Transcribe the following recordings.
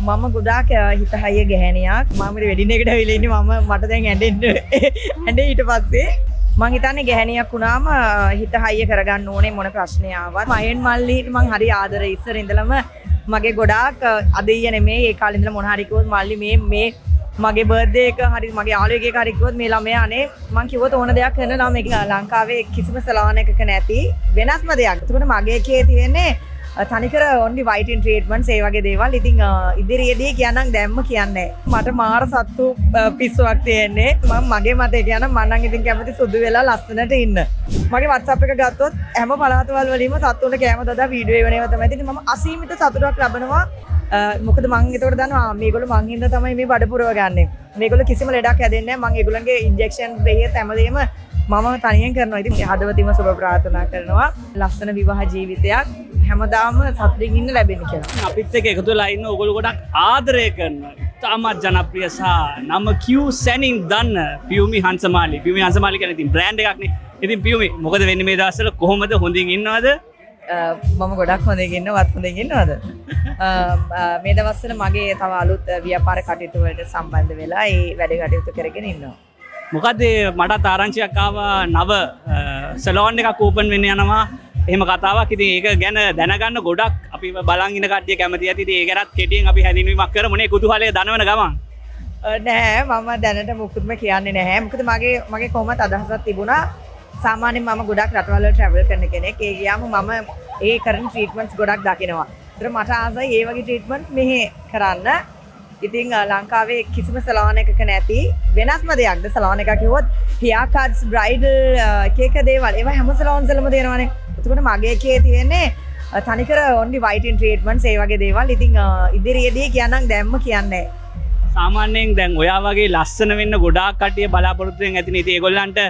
මම ගොඩාක් හිත හයිය ගැහණියක් මම වෙඩින් එකට ඇවිල්ලා ඉන්නේ මම මට දැන් ඇඬෙන්න ඊට පස්සේ මං හිතන්නේ ගැහණියක් වුණාම හිත හයිය කරගන්න ඕනේ මොන ප්‍රශ්නය ආවත් මයෙන් මල්ලිට මං හරි ආදරේ ඉස්සර ඉඳලම මගේ ගොඩාක් අදෙය නෙමෙයි ඒ කාලේ ඉඳලා මොන හරි කිව්වොත් මල්ලි මේ මගේ බර්ත්ඩේ එක හරි මගේ යාළුවෙක් එක හරි කිව්වොත් මේ ළමයා අනේ මං කිව්වොත් ඕන දෙයක් කරන ළමෙක් ලංකාවේ කිසිම සලාන එකක නැති වෙනස්ම දෙයක්. ඒකට මගේ එකේ තියෙන්නේ තනිකර only whitening treatments ඒ වගේ දේවල්. ඉතින් ඉදිරියේදී කියනනම් දැම්ම කියන්නේ මට මාර සත්තු පිස්සුවක් තියෙන්නේ. මම මගේ මතේ කියනනම් මම නම් ඉතින් කැමති සුදු වෙලා ලස්සනට ඉන්න. මගේ WhatsApp එක ගත්තොත් හැම පළාතවල වලින්ම සත්තුන්ට කැම දදා වීඩියෝ එවනේවා තමයි. ඉතින් මම අසීමිත සතුටක් ලබනවා. මොකද මං ඒකට දන්නවා මේගොල්ලෝ මං හින්දා තමයි මේ බඩ පුරව ගන්නෙ. මේගොල්ලෝ කිසිම ලෙඩක් හැදෙන්නේ නැහැ. මං ඒගොල්ලන්ගේ ඉන්ජෙක්ෂන් බෙහෙත් හැමදේම මම තනියෙන් කරනවා. ඉතින් හදවතින්ම සුබ ප්‍රාර්ථනා කරනවා. ලස්සන විවාහ ජීවිතයක් හැමදාම සතුටින් ඉන්න ලැබෙන්න කියලා. අපිත් එක්ක එකතු වෙලා ඉන්න ඕගොල්ලෝ ගොඩක් ආදරය කරනවා. තාමත් ජනප්‍රිය සහ නම Q සැනින් දන්න පියුමි හංසමාලි. පියුමි හංසමාලි කියන්නේ ඉතින් බ්‍රෑන්ඩ් එකක් නේ. ඉතින් පියුමි මොකද වෙන්නේ මේ දවස්වල කොහොමද හොඳින් ඉන්නවද? මම ගොඩක් හොඳින් ඉන්නවත් හොඳින් ඉන්නවද? මේ දවස්වල මගේ තව අලුත් ව්‍යාපාර කටයුතු වලට සම්බන්ධ වෙලා ඒ වැඩ කටයුතු කරගෙන ඉන්නවා. මොකද මටත් ආරංචියක් ආවා නව සලෝන් එකක් ඕපන් වෙන්න යනවා. එහෙම කතාවක්. ඉතින් ඒක ගැන දැනගන්න ගොඩක් අපි බලන් ඉන්න කට්ටිය කැමති ඇති. ඉතින් ඒ ගැනත් කෙටියෙන් අපි හැඳින්වීමක් කරමු නේ කුතුහලයේ දනවන ගමන්. නෑ මම දැනට මුකුත්ම කියන්නේ නැහැ. මොකද මගේ කොහොමද අදහසක් තිබුණා. සාමාන්‍යයෙන් මම ගොඩක් රටවල් වල ට්‍රැවල් කරන කෙනෙක්. ඒ ගියාම මම ඒ කරන ට්‍රීට්මන්ට්ස් ගොඩක් දකිනවා. ඒතර මට ආසයි ඒ වගේ ට්‍රීට්මන්ට් මෙහෙ කරන්න. ඉතින් ලංකාවේ කිසිම සලාන් එකක නැති වෙනස්ම දෙයක්ද සලාන් එකක් කිව්වොත් hair cuts bridal එක දේවල් ඒවා හැම සලාන්ස් වලම දෙනවනේ. එතකොට මගේ එකේ තියෙන්නේ තනිකර only whitening treatments ඒ වගේ දේවල්. ඉතින් ඉදිරියේදී කියනනම් දැම්ම කියන්නේ සාමාන්‍යයෙන් දැන් ඔයා වගේ ලස්සන වෙන්න ගොඩාක් කට්ටිය බලාපොරොත්තු වෙන ඇතිනේ. ඉතින් ඒගොල්ලන්ට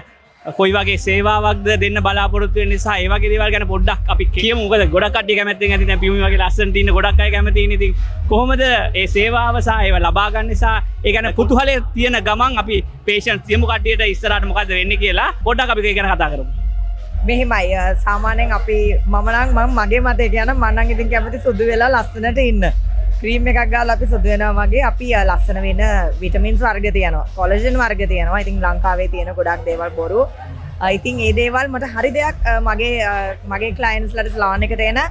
කොයි වගේ සේවාවක්ද දෙන්න බලාපොරොත්තු වෙන නිසා ඒ වගේ දේවල් ගැන පොඩ්ඩක් අපි කියමු. මොකද ගොඩක් කට්ටිය කැමැත්තෙන් ඇති දැන් පියුමි වගේ ලස්සනට ඉන්න ගොඩක් අය කැමති ඉන්නේ. ඉතින් කොහොමද ඒ සේවාව සහ ඒව ලබා ගන්න නිසා ඒ ගැන කුතුහලයේ තියෙන ගමන් අපි පේෂන්ට්ස් තියමු කට්ටියට ඉස්සරහට මොකද්ද වෙන්නේ කියලා පොඩ්ඩක් අපි ඒක ගැන කතා කරමු. මෙහෙමයි සාමාන්‍යයෙන් අපි මම මගේ මතේ කියනනම් මම නම් ඉතින් කැමති සුදු වෙලා ලස්සනට ඉන්න. ක්‍රීම් එකක් ගාලා අපි සුදු වෙනවා වගේ අපි ලස්සන වෙන විටමින්ස් වර්ග තියෙනවා. කොලජන් වර්ග තියෙනවා. ඉතින් ලංකාවේ තියෙන ගොඩක් දේවල් බොරු. ඉතින් ඒ දේවල් මට හරි දෙයක් මගේ ක්ලයන්ට්ස්ලාට සලාන් එකට එන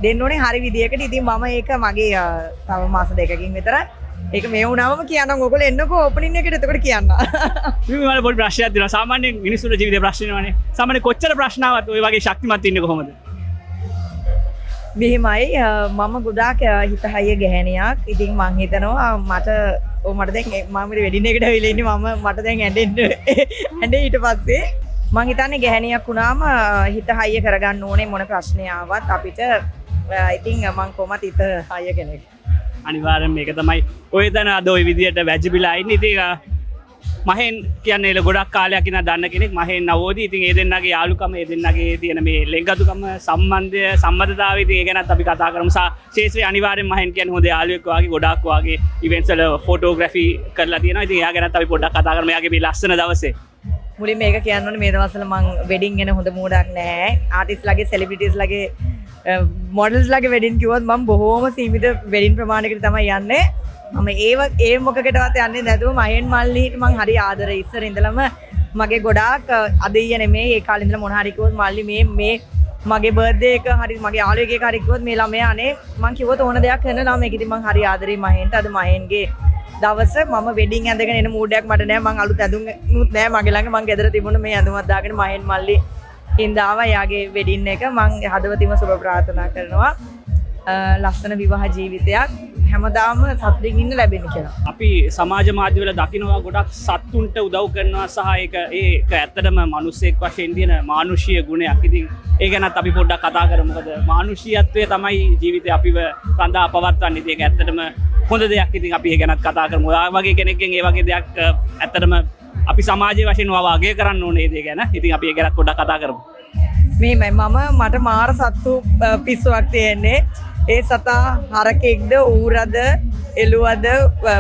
දෙන්න ඕනේ හරි විදියකට. ඉතින් මම ඒක මගේ තව මාස දෙකකින් විතර ඒක මේ වුණාම කියනවා ඔයගොල්ලෝ එන්නකෝ ඕපනින් එකට එතකොට කියන්න. මේ වල පොඩි ප්‍රශ්නයක් දෙනවා. සාමාන්‍යයෙන් මිනිස්සුන්ගේ ජීවිතේ ප්‍රශ්න වෙනවානේ. සාමාන්‍යයෙන් කොච්චර ප්‍රශ්න ආවත් ඔය වගේ ශක්තිමත් ඉන්නේ කොහොමද? මෙහෙමයි මම ගොඩාක් හිත හයිය ගැහණියක්. ඉතින් මං හිතනවා මට දැන් මම වෙඩින් එකට ඇවිල්ලා ඉන්නේ මට දැන් ඇඬෙන්න ඊට පස්සේ මං හිතන්නේ ගැහණියක් වුණාම හිත හයිය කරගන්න ඕනේ මොන ප්‍රශ්නය ආවත් අපිට. ඉතින් මං කොහොමද හිත හයිය කෙනෙක්. අනිවාර්යෙන් මේක තමයි ඔය තන අද ඔය විදියට වැජිබිලා ඉන්නේ. ඉතින් මහෙන් කියන්නේ ගොඩක් කාලයක් ඉඳන් දන්න කෙනෙක් මහෙන් නවෝදී. ඉතින් ඒ දෙන්නගේ යාළුකම ඒ දෙන්නගේ තියෙන මේ ලෙන්ගතුකම සම්බන්ධය සම්මතතාවය ඉතින් ඒ ගැනත් අපි කතා කරමු. ශේෂ්ත්‍රයේ අනිවාර්යෙන් මහෙන් කියන්නේ හොඳ යාළුවෙක් වගේ ගොඩක් වගේ ඉවෙන්ට්ස් වල ෆොටෝග්‍රැෆි කරලා තියෙනවා. ඉතින් එයා ගැනත් අපි පොඩ්ඩක් කතා කරමු. එයාගේ මේ ලස්සන දවසේ මුලින් මේක කියන්න ඕනේ මේ දවස්වල මං වෙඩින් ගැන හොඳ මූඩක් නැහැ. ආටිස්ට්ලාගේ සෙලිබ්‍රිටිස්ලාගේ මොඩල්ස්ලාගේ වෙඩින් කිව්වොත් මම බොහෝම සීමිත වෙඩින් ප්‍රමාණයකට තමයි යන්නේ. මම ඒ මොකකටවත් යන්නේ නැතුව මයෙන් මල්ලිට මං හරි ආදරේ ඉස්සර ඉඳලම මගේ ගොඩාක් අදෙය නෙමෙයි ඒ කාලේ ඉඳලා මොන හරි කිව්වොත් මල්ලි මේ මගේ බර්ත්ඩේ එක හරි මගේ යාළුවෙක් එක හරි කිව්වොත් මේ ළමයා අනේ මං කිව්වොත් ඕන දෙයක් කරන ළමයෙක්. ඉතින් මං හරි ආදරේ මහෙන්ට. අද මහෙන්ගේ දවස මම වෙඩින් ඇඳගෙන එන මූඩයක් මට නෑ. මං අලුත් ඇඳුම්නුත් නෑ මගේ ළඟ. මං ගෙදර තිබුණ මේ ඇඳුමක් දාගෙන මහෙන් මල්ලි හින්දාවා යාගේ වෙඩින් එක. මං හදවතින්ම සුබ ප්‍රාර්ථනා කරනවා ලස්සන විවාහ ජීවිතයක් හැමදාම සතුටින් ඉන්න ලැබෙන්න කියලා. අපි සමාජ මාධ්‍ය වල දකිනවා ගොඩක් සත්තුන්ට උදව් කරනවා සහ ඒක ඇත්තටම මිනිස්සෙක් වශයෙන් තියෙන මානුෂීය ගුණයක්. ඉතින් ඒ ගැනත් අපි පොඩ්ඩක් කතා කරමු. මොකද මානුෂීයත්වය තමයි ජීවිතේ අපිව රඳා පවත්වන්නේ. ඉතින් ඒක ඇත්තටම හොඳ දෙයක්. ඉතින් අපි ඒ ගැනත් කතා කරමු. ඔයා වගේ කෙනෙක්ගෙන් ඒ වගේ දෙයක් ඇත්තටම අපි සමාජයේ වශයෙන් වගේ කරන්න ඕනේ ඒ දේ ගැන. ඉතින් අපි ඒ ගැනත් පොඩ්ඩක් කතා කරමු. මෙහෙමයි මට මාර සත්තු පිස්සුවක් තියෙන්නේ. ඒ සතා හරකෙක්ද ඌරද එළුවද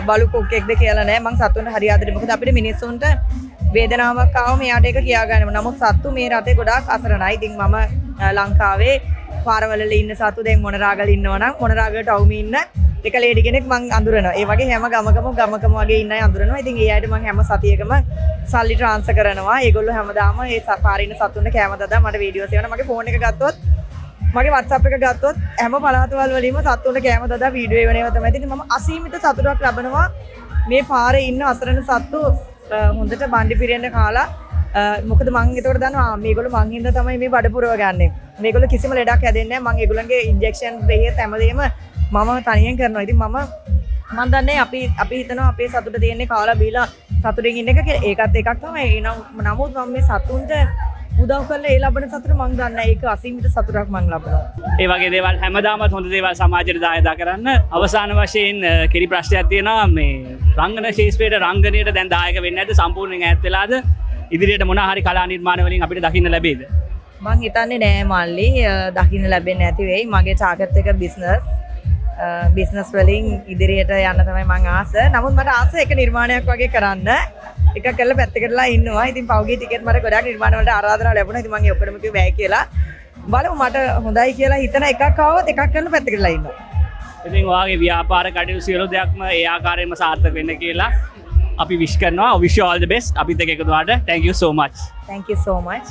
බලු කොක්කෙක්ද කියලා නෑ. මං සතුන්ට හරි ආදරේ. මොකද අපිට මිනිස්සුන්ට වේදනාවක් ආවම එයාට ඒක කියා ගන්න. නමුත් සත්තු මේ රටේ ගොඩාක් අසරණයි. ඉතින් මම ලංකාවේ පාරවල ඉන්න සතු දැන් මොනරාගල ඉන්නවනම් මොනරාගලට අවුම ඉන්න එක ලේඩි කෙනෙක් මං අඳුරනවා. ඒ වගේ හැම ගමකම වගේ ඉන්න අය අඳුරනවා. ඉතින් ඒ අයට මං හැම සතියකම සල්ලි ට්‍රාන්ස්ෆර් කරනවා. ඒගොල්ලෝ හැමදාම ඒ පාරේ ඉන්න සතුන්ට කෑම දදා මට වීඩියෝස් එවනවා. මගේ ෆෝන් එක ගත්තොත් මගේ WhatsApp එක ගත්තොත් හැම පළාතවල වලින්ම සතුන්ට කෑම දදා වීඩියෝ එවනවා තමයි. ඉතින් මම අසීමිත සතුටක් ලබනවා. මේ පාරේ ඉන්න අසරණ සත්තු හොඳට බණ්ඩි පිරෙන්න කාලා මොකද මං එතකොට දන්නවා මේගොල්ලෝ මං හින්දා තමයි මේ බඩ පුරව ගන්නෙ. මේගොල්ලෝ කිසිම ලෙඩක් හැදෙන්නේ නැහැ. මං ඒගොල්ලන්ගේ ඉන්ජෙක්ෂන් බෙහෙත් හැමදේම මම තනියෙන් කරනවා. ඉතින් මම දන්නේ අපි හිතනවා අපේ සතුට තියෙන්නේ කාලා බීලා සතුටින් ඉන්න එක කියලා. ඒකත් එකක් තමයි. නමුත් මම මේ සතුන්ට උදව් කරලා ඒ ලබන සතුට මං දන්නේ ඒක අසීමිත සතුටක් මං ලබනවා. ඒ වගේ දේවල් හැමදාමත් හොඳ දේවල් සමාජයට දායදා කරන්න. අවසාන වශයෙන් කිරි ප්‍රශ්නයක් තියෙනවා මේ රංගන ශිල්පයට රංගනයට දැන් දායක වෙන්නේ නැද්ද? සම්පූර්ණයෙන් ඈත් වෙලාද? ඉදිරියට මොනවා හරි කලා නිර්මාණ වලින් අපිට දකින්න ලැබෙයිද? මං හිතන්නේ නෑ මල්ලි දකින්න ලැබෙන්නේ නැති වෙයි. මගේ ටාගට් එක බිස්නස් වලින් ඉදිරියට යන්න තමයි මං ආස. නමුත් මට ආස එක නිර්මාණයක් වගේ කරන්න. එකක් කරලා පැත්තකටලා ඉන්නවා. ඉතින් පෞගේ ටිකට් මට ගොඩාක් නිර්මාණ වලට ආරාධනා ලැබුණා. ඉතින් මං ඒ ඔක්කොම කිව්වා බෑ කියලා. බලමු මට හොඳයි කියලා හිතන එකක් ආවොත් එකක් කරලා පැත්තකටලා ඉන්නවා. ඉතින් ඔයාගේ ව්‍යාපාර කටයුතු සියලු දෙයක්ම ඒ ආකාරයෙන්ම සාර්ථක වෙන්න කියලා අපි විශ් කරනවා. wish you all the best. අපිත් එක්ක එකතු වුණාට thank you so much. Thank you so much.